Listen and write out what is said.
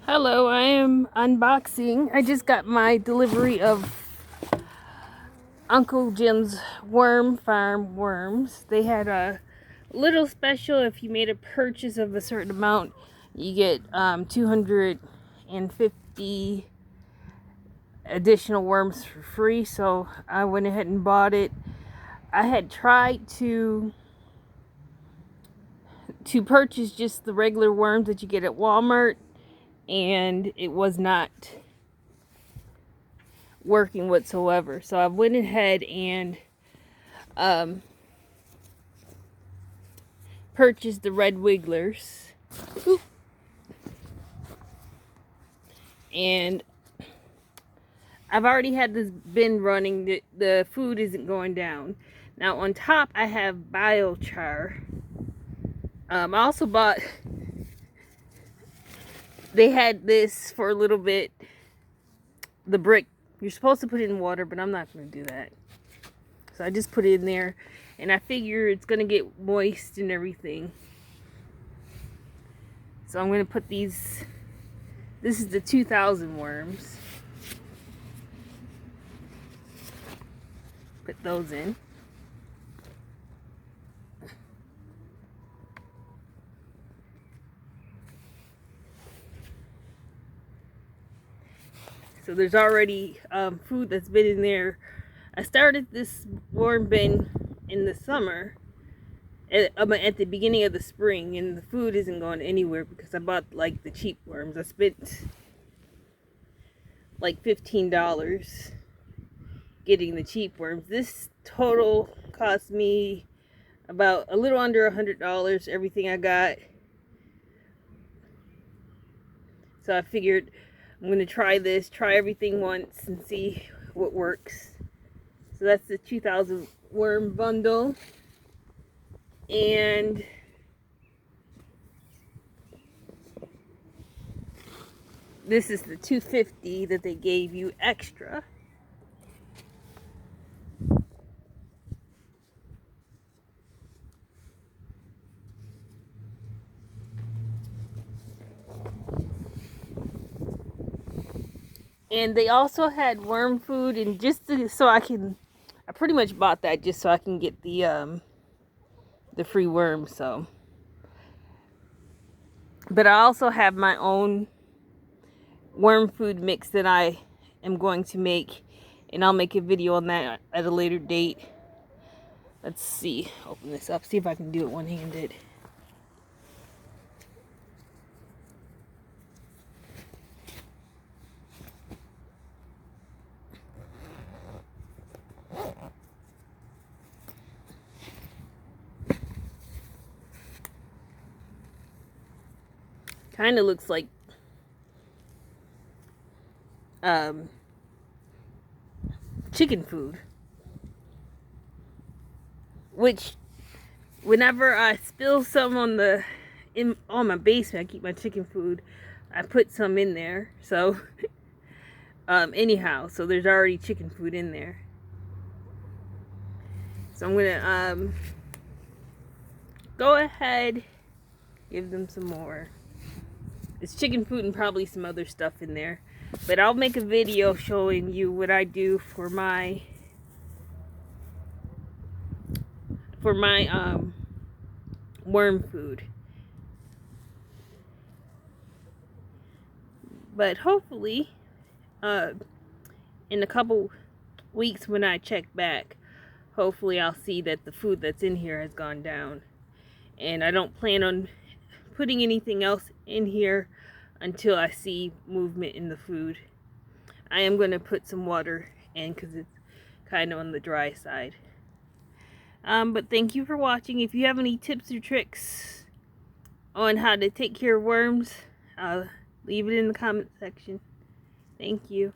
Hello, I am unboxing. I just got my delivery of Uncle Jim's sWormFarm worms. They had a little special. If you made a purchase of a certain amount, you get 250 additional worms for free. So I went ahead and bought it. I had tried to purchase just the regular worms that you get at Walmart, and it was not working whatsoever. So I went ahead and purchased the red wigglers. Oop. And I've already had this bin running. The food isn't going down. Now on top I have biochar. I also bought, they had this for a little bit, the brick. You're supposed to put it in water, but I'm not going to do that. So I just put it in there, and I figure it's going to get moist and everything. So I'm going to put these, this is the 2,000 worms. Put those in. So there's already food that's been in there. I started this worm bin in the summer, at the beginning of the spring, and the food isn't going anywhere because I bought like the cheap worms. I spent like $15 getting the cheap worms. This total cost me about a little under $100, everything I got. So I figured I'm going to try everything once and see what works. So that's the 2,000 worm bundle. And this is the 250 that they gave you extra. And they also had worm food, and I pretty much bought that just so I can get the free worms. So, but I also have my own worm food mix that I am going to make, and I'll make a video on that at a later date. Let's see, open this up, see if I can do it one-handed. Kind of looks like chicken food, which whenever I spill some on my basement, I keep my chicken food, I put some in there. So anyhow, so there's already chicken food in there. So I'm gonna go ahead, give them some more. It's chicken food and probably some other stuff in there. But I'll make a video showing you what I do for my worm food. But hopefully, in a couple weeks when I check back, hopefully I'll see that the food that's in here has gone down. And I don't plan on putting anything else in here until I see movement in the food. I am going to put some water in because it's kind of on the dry side. But thank you for watching. If you have any tips or tricks on how to take care of worms, leave it in the comment section. Thank you.